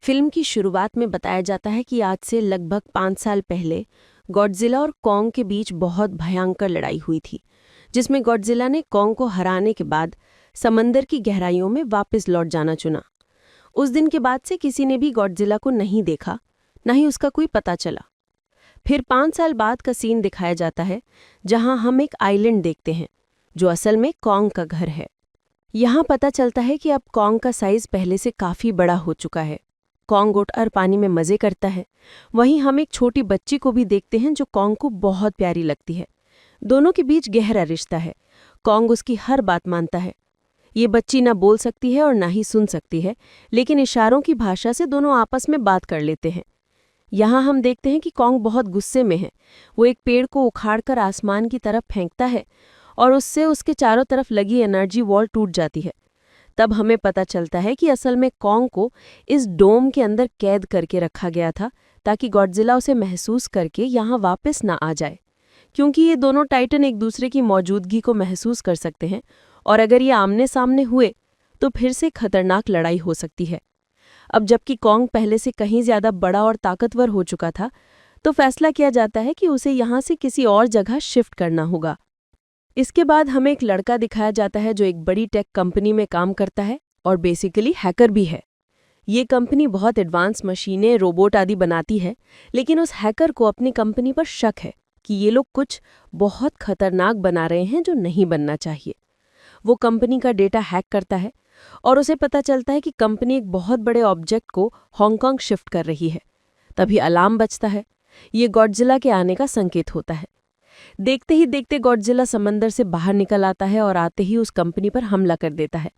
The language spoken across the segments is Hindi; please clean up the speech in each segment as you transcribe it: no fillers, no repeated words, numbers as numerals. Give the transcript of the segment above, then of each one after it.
फिल्म की शुरुआत में बताया जाता है कि आज से लगभग 5 साल पहले गॉडजिला और कॉन्ग के बीच बहुत भयंकर लड़ाई हुई थी, जिसमें गॉडजिला ने कॉन्ग को हराने के बाद समंदर की गहराइयों में वापस लौट जाना चुना। उस दिन के बाद से किसी ने भी गॉडजिला को नहीं देखा, न ही उसका कोई पता चला। फिर 5 साल बाद का सीन दिखाया जाता है, जहां हम एक आइलैंड देखते हैं जो असल में कॉन्ग का घर है। यहाँ पता चलता है कि अब कॉन्ग का साइज पहले से काफ़ी बड़ा हो चुका है। कॉन्ग उठकर पानी में मज़े करता है। वहीं हम एक छोटी बच्ची को भी देखते हैं जो कॉन्ग को बहुत प्यारी लगती है। दोनों के बीच गहरा रिश्ता है। कॉन्ग उसकी हर बात मानता है। ये बच्ची ना बोल सकती है और ना ही सुन सकती है, लेकिन इशारों की भाषा से दोनों आपस में बात कर लेते हैं। यहाँ हम देखते हैं कि कॉन्ग बहुत गुस्से में है। वो एक पेड़ को उखाड़कर आसमान की तरफ फेंकता है और उससे उसके चारों तरफ लगी एनर्जी वॉल टूट जाती है। तब हमें पता चलता है कि असल में कॉन्ग को इस डोम के अंदर कैद करके रखा गया था, ताकि गॉडजिला उसे महसूस करके यहाँ वापस ना आ जाए। क्योंकि ये दोनों टाइटन एक दूसरे की मौजूदगी को महसूस कर सकते हैं, और अगर ये आमने सामने हुए तो फिर से खतरनाक लड़ाई हो सकती है। अब जबकि कॉन्ग पहले से कहीं ज्यादा बड़ा और ताकतवर हो चुका था, तो फैसला किया जाता है कि उसे यहाँ से किसी और जगह शिफ्ट करना होगा। इसके बाद हमें एक लड़का दिखाया जाता है जो एक बड़ी टेक कंपनी में काम करता है और बेसिकली हैकर भी है। ये कंपनी बहुत एडवांस मशीनें, रोबोट आदि बनाती है, लेकिन उस हैकर को अपनी कंपनी पर शक है कि ये लोग कुछ बहुत खतरनाक बना रहे हैं जो नहीं बनना चाहिए। वो कंपनी का डेटा हैक करता है और उसे पता चलता है कि कंपनी एक बहुत बड़े ऑब्जेक्ट को हांगकांग शिफ्ट कर रही है। तभी अलार्म बजता है। ये गॉडजिला के आने का संकेत होता है। देखते ही देखते गॉडजिला समंदर से बाहर निकल आता है और आते ही उस कंपनी पर हमला कर देता है।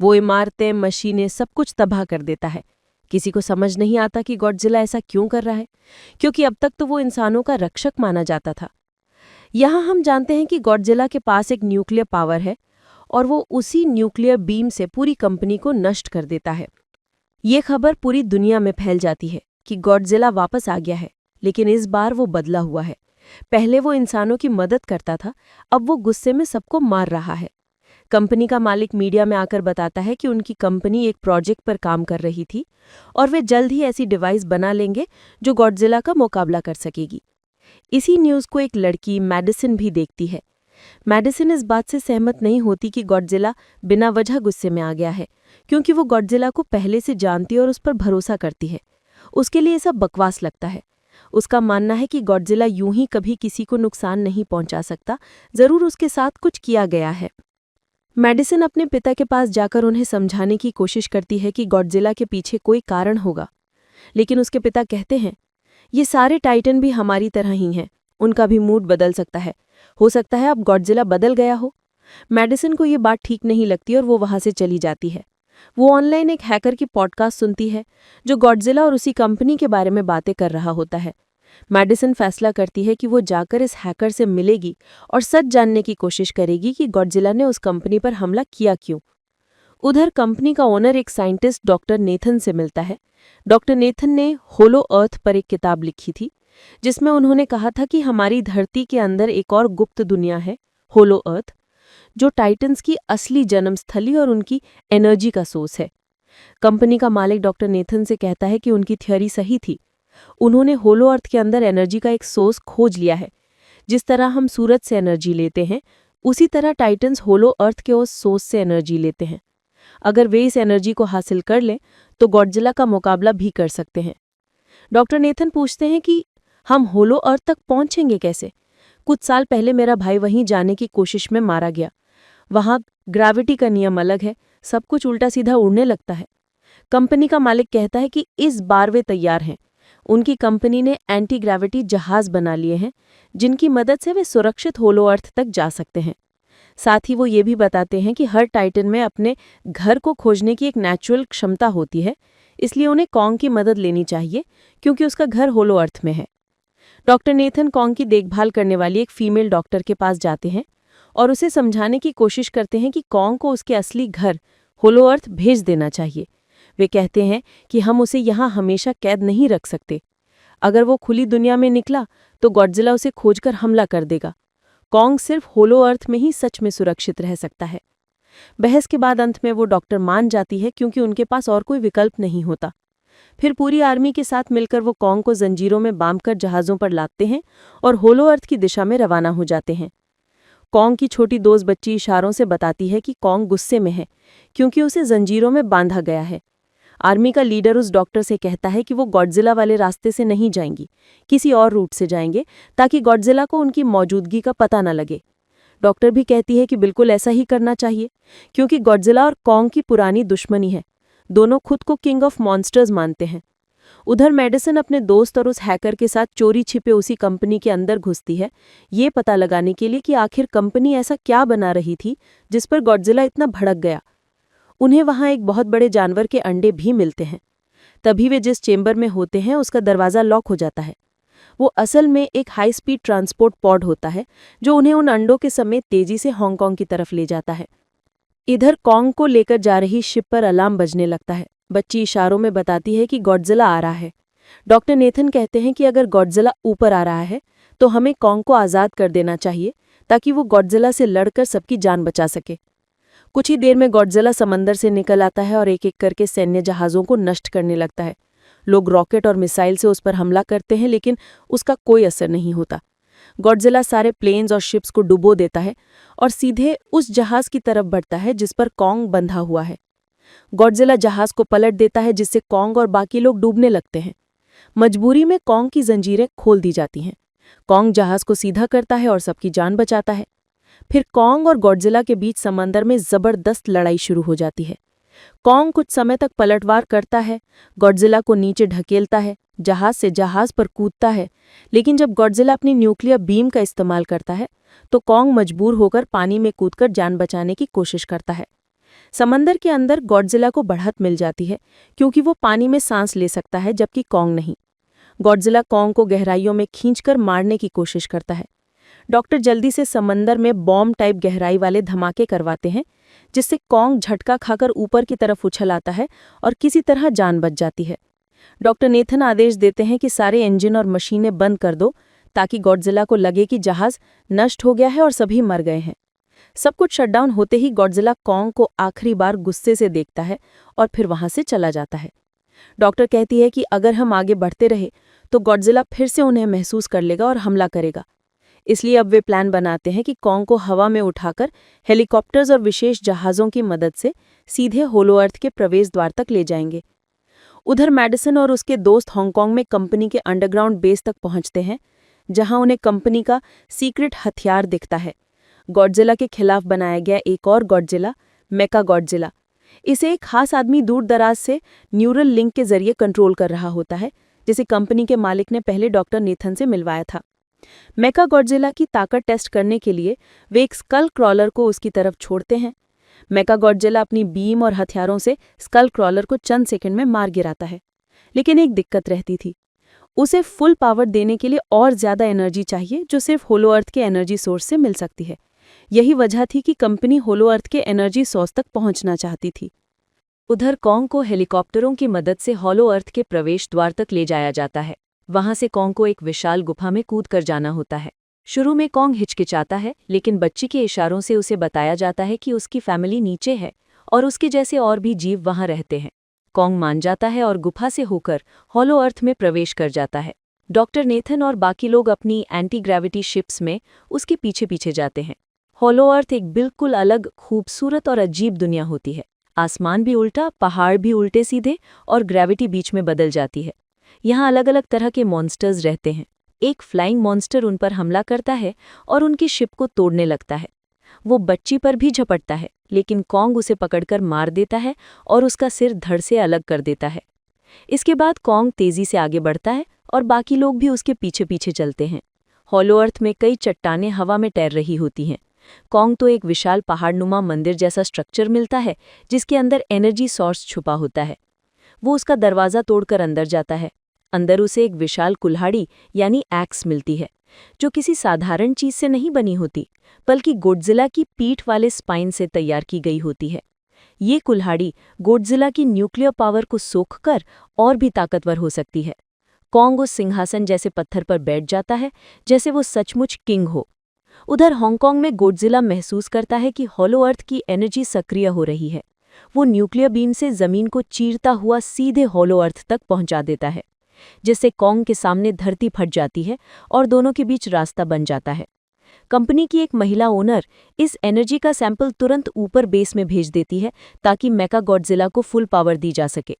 वो इमारतें, मशीनें, सब कुछ तबाह कर देता है। किसी को समझ नहीं आता कि गॉडजिला ऐसा क्यों कर रहा है, क्योंकि अब तक तो वो इंसानों का रक्षक माना जाता था। यहाँ हम जानते हैं कि गॉडजिला के पास एक न्यूक्लियर पावर है और वो उसी न्यूक्लियर बीम से पूरी कंपनी को नष्ट कर देता है। ये खबर पूरी दुनिया में फैल जाती है कि गॉडजिला वापस आ गया है, लेकिन इस बार वो बदला हुआ है। पहले वो इंसानों की मदद करता था, अब वो गुस्से में सबको मार रहा है। कंपनी का मालिक मीडिया में आकर बताता है कि उनकी कंपनी एक प्रोजेक्ट पर काम कर रही थी और वे जल्द ही ऐसी डिवाइस बना लेंगे जो गॉडजिला का मुकाबला कर सकेगी। इसी न्यूज़ को एक लड़की मैडिसन भी देखती है। मैडिसन इस बात से सहमत नहीं होती कि गॉडजिला बिना वजह गुस्से में आ गया है, क्योंकि वो गॉडजिला को पहले से जानती और उस पर भरोसा करती है। उसके लिए सब बकवास लगता है। उसका मानना है कि गॉडजिला यूं ही कभी किसी को नुकसान नहीं पहुंचा सकता, जरूर उसके साथ कुछ किया गया है। मैडिसन अपने पिता के पास जाकर उन्हें समझाने की कोशिश करती है कि गॉडजिला के पीछे कोई कारण होगा, लेकिन उसके पिता कहते हैं, ये सारे टाइटन भी हमारी तरह ही हैं, उनका भी मूड बदल सकता है। हो सकता है अब गॉडजिला बदल गया हो। मैडिसन को ये बात ठीक नहीं लगती और वो वहां से चली जाती है। वो ऑनलाइन एक हैकर की पॉडकास्ट सुनती है जो गॉडजिला और उसी कंपनी के बारे में बातें कर रहा होता है। मैडिसन फैसला करती है कि वो जाकर इस हैकर से मिलेगी और सच जानने की कोशिश करेगी कि गॉडजिला ने उस कंपनी पर हमला किया क्यों। उधर कंपनी का ओनर एक साइंटिस्ट डॉक्टर नेथन से मिलता है। डॉक्टर नेथन ने होलो अर्थ पर एक किताब लिखी थी, जिसमें उन्होंने कहा था कि हमारी धरती के अंदर एक और गुप्त दुनिया है, होलो अर्थ, जो टाइटन्स की असली जन्मस्थली और उनकी एनर्जी का सोर्स है। कंपनी का मालिक डॉक्टर नेथन से कहता है कि उनकी थ्योरी सही थी। उन्होंने होलो अर्थ के अंदर एनर्जी का एक सोर्स खोज लिया है। जिस तरह हम सूरज से एनर्जी लेते हैं, उसी तरह टाइटन्स होलो अर्थ के उस सोर्स से एनर्जी लेते हैं। अगर वे इस एनर्जी को हासिल कर लें तो गॉडजिला का मुकाबला भी कर सकते हैं। डॉक्टर नेथन पूछते हैं कि हम होलो अर्थ तक पहुंचेंगे कैसे? कुछ साल पहले मेरा भाई वहीं जाने की कोशिश में मारा गया। वहां ग्रेविटी का नियम अलग है, सब कुछ उल्टा सीधा उड़ने लगता है। कंपनी का मालिक कहता है कि इस बार वे तैयार हैं। उनकी कंपनी ने एंटी ग्रेविटी जहाज बना लिए हैं, जिनकी मदद से वे सुरक्षित होलो अर्थ तक जा सकते हैं। साथ ही वो ये भी बताते हैं कि हर टाइटन में अपने घर को खोजने की एक नेचुरल क्षमता होती है, इसलिए उन्हें कॉन्ग की मदद लेनी चाहिए, क्योंकि उसका घर होलो अर्थ में है। डॉक्टर नेथन कॉन्ग की देखभाल करने वाली एक फीमेल डॉक्टर के पास जाते हैं और उसे समझाने की कोशिश करते हैं कि कॉन्ग को उसके असली घर होलो अर्थ भेज देना चाहिए। वे कहते हैं कि हम उसे यहाँ हमेशा कैद नहीं रख सकते। अगर वो खुली दुनिया में निकला तो गॉडजिला उसे खोजकर हमला कर देगा। कॉन्ग सिर्फ होलो अर्थ में ही सच में सुरक्षित रह सकता है। बहस के बाद अंत में वो डॉक्टर मान जाती है, क्योंकि उनके पास और कोई विकल्प नहीं होता। फिर पूरी आर्मी के साथ मिलकर वो कॉन्ग को जंजीरों में बांधकर जहाज़ों पर लादते हैं और होलो अर्थ की दिशा में रवाना हो जाते हैं। कॉन्ग की छोटी दोस्त बच्ची इशारों से बताती है कि कॉन्ग गुस्से में है क्योंकि उसे जंजीरों में बांधा गया है। आर्मी का लीडर उस डॉक्टर से कहता है कि वो गॉडजिला वाले रास्ते से नहीं जाएंगी, किसी और रूट से जाएंगे ताकि गॉडजिला को उनकी मौजूदगी का पता न लगे। डॉक्टर भी कहती है कि बिल्कुल ऐसा ही करना चाहिए क्योंकि गॉडजिला और कॉन्ग की पुरानी दुश्मनी है। दोनों खुद को किंग ऑफ मॉन्स्टर्स मानते हैं। उधर मेडिसन अपने दोस्त और उस हैकर के साथ चोरी छिपे उसी कंपनी के अंदर घुसती है, ये पता लगाने के लिए कि आखिर कंपनी ऐसा क्या बना रही थी जिस पर गॉडजिला इतना भड़क गया। उन्हें वहां एक बहुत बड़े जानवर के अंडे भी मिलते हैं। तभी वे जिस चेंबर में होते हैं उसका दरवाज़ा लॉक हो जाता है। वो असल में एक हाई स्पीड ट्रांसपोर्ट पॉड होता है जो उन्हें उन अंडों के समेत तेजी से हांगकांग की तरफ ले जाता है। इधर कॉन्ग को लेकर जा रही शिप पर अलार्म बजने लगता है। बच्ची इशारों में बताती है कि गॉडजिला आ रहा है। डॉक्टर नेथन कहते हैं कि अगर गॉडजिला ऊपर आ रहा है तो हमें कॉन्ग को आज़ाद कर देना चाहिए ताकि वो गॉडजिला से लड़कर सबकी जान बचा सके। कुछ ही देर में गॉडजिला समंदर से निकल आता है और एक एक करके सैन्य जहाज़ों को नष्ट करने लगता है। लोग रॉकेट और मिसाइल से उस पर हमला करते हैं लेकिन उसका कोई असर नहीं होता। गॉडजिला सारे प्लेन्स और शिप्स को डुबो देता है और सीधे उस जहाज़ की तरफ बढ़ता है जिस पर कॉन्ग बंधा हुआ है। गॉडजिला जहाज़ को पलट देता है जिससे कॉन्ग और बाकी लोग डूबने लगते हैं। मजबूरी में कॉन्ग की जंजीरें खोल दी जाती हैं। कॉन्ग जहाज़ को सीधा करता है और सबकी जान बचाता है। फिर कॉन्ग और गॉडजिला के बीच समंदर में जबरदस्त लड़ाई शुरू हो जाती है। कॉन्ग कुछ समय तक पलटवार करता है, गॉडजिला को नीचे ढकेलता है, जहाज से जहाज पर कूदता है, लेकिन जब गॉडजिला अपनी न्यूक्लियर बीम का इस्तेमाल करता है तो कॉन्ग मजबूर होकर पानी में कूदकर जान बचाने की कोशिश करता है। समंदर के अंदर गॉडजिला को बढ़त मिल जाती है क्योंकि वो पानी में सांस ले सकता है जबकि कॉन्ग नहीं। गॉडजिला कॉन्ग को गहराइयों में खींचकर मारने की कोशिश करता है। डॉक्टर जल्दी से समंदर में बॉम्ब टाइप गहराई वाले धमाके करवाते हैं जिससे कॉन्ग झटका खाकर ऊपर की तरफ उछल आता है और किसी तरह जान बच जाती है। डॉक्टर नेथन आदेश देते हैं कि सारे इंजन और मशीनें बंद कर दो ताकि गॉडजिला को लगे कि जहाज नष्ट हो गया है और सभी मर गए हैं। सब कुछ शटडाउन होते ही गॉडजिला कॉन्ग को आखिरी बार गुस्से से देखता है और फिर वहां से चला जाता है। डॉक्टर कहती है कि अगर हम आगे बढ़ते रहे तो गॉडजिला फिर से उन्हें महसूस कर लेगा और हमला करेगा। इसलिए अब वे प्लान बनाते हैं कि कॉन्ग को हवा में उठाकर हेलीकॉप्टर्स और विशेष जहाज़ों की मदद से सीधे होलो अर्थ के प्रवेश द्वार तक ले जाएंगे। उधर मेडिसन और उसके दोस्त हांगकांग में कंपनी के अंडरग्राउंड बेस तक पहुंचते हैं जहां उन्हें कंपनी का सीक्रेट हथियार दिखता है, गॉडजिला के खिलाफ बनाया गया एक और गॉडजिला, मेका गॉडजिला। इसे एक खास आदमी दूर दराज से न्यूरल लिंक के जरिए कंट्रोल कर रहा होता है, जिसे कंपनी के मालिक ने पहले डॉक्टर नेथन से मिलवाया था। मेका गॉडजिला की ताकत टेस्ट करने के लिए वे एक स्कल क्रॉलर को उसकी तरफ छोड़ते हैं। मेका गॉडजिला अपनी बीम और हथियारों से स्कल क्रॉलर को चंद सेकंड में मार गिराता है, लेकिन एक दिक्कत रहती थी। उसे फुल पावर देने के लिए और ज्यादा एनर्जी चाहिए जो सिर्फ होलो अर्थ के एनर्जी सोर्स से मिल सकती है। यही वजह थी कि कंपनी होलो अर्थ के एनर्जी सोर्स तक पहुंचना चाहती थी। उधर कॉन्ग को हेलीकॉप्टरों की मदद से होलो अर्थ के प्रवेश द्वार तक ले जाया जाता है। वहां से कॉन्ग को एक विशाल गुफा में कूद कर जाना होता है। शुरू में कॉन्ग हिचकिचाता है, लेकिन बच्ची के इशारों से उसे बताया जाता है कि उसकी फैमिली नीचे है और उसके जैसे और भी जीव वहां रहते हैं। कॉन्ग मान जाता है और गुफा से होकर होलो अर्थ में प्रवेश कर जाता है। डॉक्टर नेथन और बाकी लोग अपनी एंटी ग्रेविटी शिप्स में उसके पीछे पीछे जाते हैं। होलो अर्थ एक बिल्कुल अलग, खूबसूरत और अजीब दुनिया होती है। आसमान भी उल्टा, पहाड़ भी उल्टे सीधे और ग्रेविटी बीच में बदल जाती है। यहाँ अलग अलग तरह के मॉन्स्टर्स रहते हैं। एक फ्लाइंग मॉन्स्टर उन पर हमला करता है और उनकी शिप को तोड़ने लगता है। वो बच्ची पर भी झपटता है, लेकिन कॉन्ग उसे पकड़कर मार देता है और उसका सिर धड़ से अलग कर देता है। इसके बाद कॉन्ग तेजी से आगे बढ़ता है और बाकी लोग भी उसके पीछे पीछे चलते हैं। होलो अर्थ में कई चट्टानें हवा में तैर रही होती हैं। कॉन्ग तो एक विशाल पहाड़नुमा मंदिर जैसा स्ट्रक्चर मिलता है जिसके अंदर एनर्जी सोर्स छुपा होता है। वो उसका दरवाज़ा तोड़कर अंदर जाता है। अंदर उसे एक विशाल कुल्हाड़ी यानी एक्स मिलती है, जो किसी साधारण चीज से नहीं बनी होती, बल्कि गॉडजिला की पीठ वाले स्पाइन से तैयार की गई होती है। ये कुल्हाड़ी गॉडजिला की न्यूक्लियर पावर को सोखकर और भी ताकतवर हो सकती है। कॉन्ग उस सिंहासन जैसे पत्थर पर बैठ जाता है जैसे वो सचमुच किंग हो। उधर हांगकांग में गॉडजिला महसूस करता है कि होलो अर्थ की एनर्जी सक्रिय हो रही है। वो न्यूक्लियर बीम से जमीन को चीरता हुआ सीधे हॉलो अर्थ तक पहुंचा देता है, जिससे कॉन्ग के सामने धरती फट जाती है और दोनों के बीच रास्ता बन जाता है। कंपनी की एक महिला ओनर इस एनर्जी का सैंपल तुरंत ऊपर बेस में भेज देती है ताकि मेका गॉडजिला को फुल पावर दी जा सके।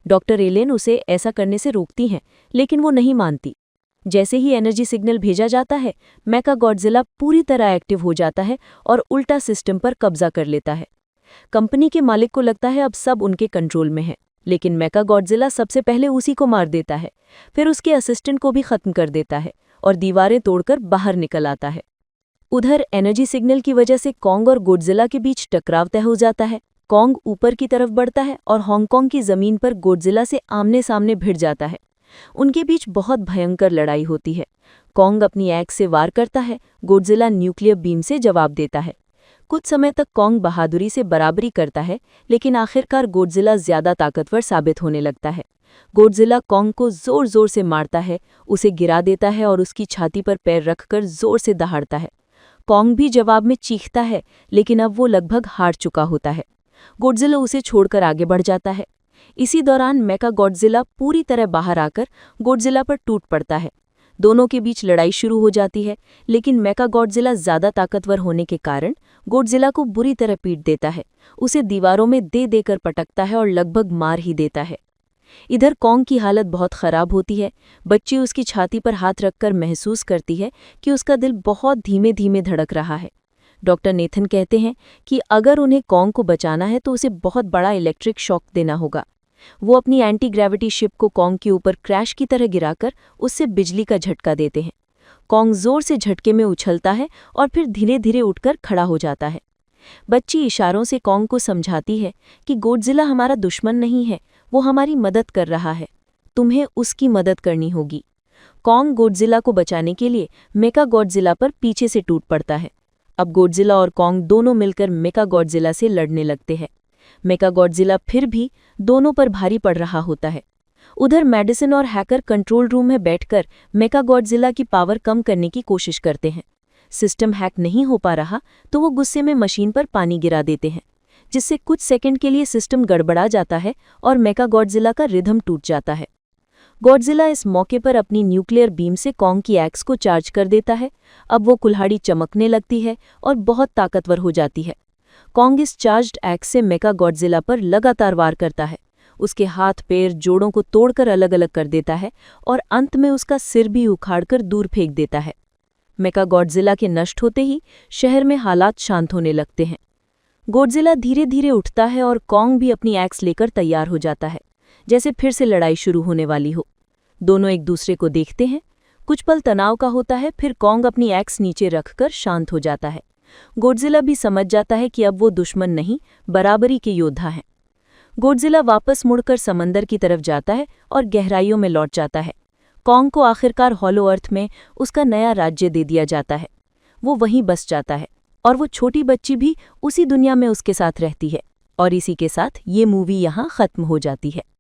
डॉक्टर एलेन उसे ऐसा करने से रोकती हैं, लेकिन वो नहीं मानती। जैसे ही एनर्जी सिग्नल भेजा जाता है, मेका गॉडजिला पूरी तरह एक्टिव हो जाता है और उल्टा सिस्टम पर कब्जा कर लेता है। कंपनी के मालिक को लगता है अब सब उनके कंट्रोल में है, लेकिन मेका गॉडजिला सबसे पहले उसी को मार देता है, फिर उसके असिस्टेंट को भी खत्म कर देता है और दीवारें तोड़कर बाहर निकल आता है। उधर एनर्जी सिग्नल की वजह से कॉन्ग और गॉडजिला के बीच टकराव तय हो जाता है। कॉन्ग ऊपर की तरफ बढ़ता है और हांगकांग की जमीन पर गॉडजिला से आमने सामने भिड़ जाता है। उनके बीच बहुत भयंकर लड़ाई होती है। कॉन्ग अपनी एक्स से वार करता है, गॉडजिला न्यूक्लियर बीम से जवाब देता है। कुछ समय तक कॉन्ग बहादुरी से बराबरी करता है, लेकिन आखिरकार गॉडजिला ज्यादा ताकतवर साबित होने लगता है। गॉडजिला कॉन्ग को जोर जोर से मारता है, उसे गिरा देता है और उसकी छाती पर पैर रखकर जोर से दहाड़ता है। कॉन्ग भी जवाब में चीखता है, लेकिन अब वो लगभग हार चुका होता है। गॉडजिला उसे छोड़कर आगे बढ़ जाता है। इसी दौरान मेका गॉडजिला पूरी तरह बाहर आकर गॉडजिला पर टूट पड़ता है। दोनों के बीच लड़ाई शुरू हो जाती है, लेकिन मेका गॉडजिला ज्यादा ताकतवर होने के कारण गॉडजिला को बुरी तरह पीट देता है, उसे दीवारों में दे देकर पटकता है और लगभग मार ही देता है। इधर कॉन्ग की हालत बहुत खराब होती है। बच्ची उसकी छाती पर हाथ रखकर महसूस करती है कि उसका दिल बहुत धीमे धीमे धड़क रहा है। डॉक्टर नेथन कहते हैं कि अगर उन्हें कॉन्ग को बचाना है तो उसे बहुत बड़ा इलेक्ट्रिक शॉक देना होगा। वो अपनी एंटी ग्रेविटी शिप को कॉन्ग के ऊपर क्रैश की तरह गिराकर उससे बिजली का झटका देते हैं। कॉन्ग जोर से झटके में उछलता है और फिर धीरे धीरे उठकर खड़ा हो जाता है। बच्ची इशारों से कॉन्ग को समझाती है कि गॉडजिला हमारा दुश्मन नहीं है, वो हमारी मदद कर रहा है, तुम्हें उसकी मदद करनी होगी। कॉन्ग गॉडजिला को बचाने के लिए मेका गॉडजिला पर पीछे से टूट पड़ता है। अब गॉडजिला और कॉन्ग दोनों मिलकर मेका गॉडजिला से लड़ने लगते हैं। मेका गॉडजिला फिर भी दोनों पर भारी पड़ रहा होता है। उधर मेडिसिन और हैकर कंट्रोल रूम में बैठकर मेका गॉडजिला की पावर कम करने की कोशिश करते हैं। सिस्टम हैक नहीं हो पा रहा तो वो गुस्से में मशीन पर पानी गिरा देते हैं, जिससे कुछ सेकंड के लिए सिस्टम गड़बड़ा जाता है और मेका गॉडजिला का रिदम टूट जाता है। गॉडजिला इस मौके पर अपनी न्यूक्लियर बीम से कॉन्ग की एक्स को चार्ज कर देता है। अब वो कुल्हाड़ी चमकने लगती है और बहुत ताकतवर हो जाती है। कॉन्ग इस चार्ज्ड एक्स से मेका गॉडजिला पर लगातार वार करता है। उसके हाथ पैर जोड़ों को तोड़कर अलग अलग कर देता है और अंत में उसका सिर भी उखाड़कर दूर फेंक देता है। मेका गॉडजिला के नष्ट होते ही शहर में हालात शांत होने लगते हैं। गॉडजिला धीरे धीरे उठता है और कॉन्ग भी अपनी एक्स लेकर तैयार हो जाता है, जैसे फिर से लड़ाई शुरू होने वाली हो। दोनों एक दूसरे को देखते हैं। कुछ पल तनाव का होता है, फिर कॉन्ग अपनी एक्स नीचे रखकर शांत हो जाता है। गॉडजिला भी समझ जाता है कि अब वो दुश्मन नहीं, बराबरी के योद्धा हैं। गॉडजिला वापस मुड़कर समंदर की तरफ जाता है और गहराइयों में लौट जाता है। कॉन्ग को आखिरकार हॉलो अर्थ में उसका नया राज्य दे दिया जाता है। वो वहीं बस जाता है और वो छोटी बच्ची भी उसी दुनिया में उसके साथ रहती है। और इसी के साथ ये मूवी यहाँ खत्म हो जाती है।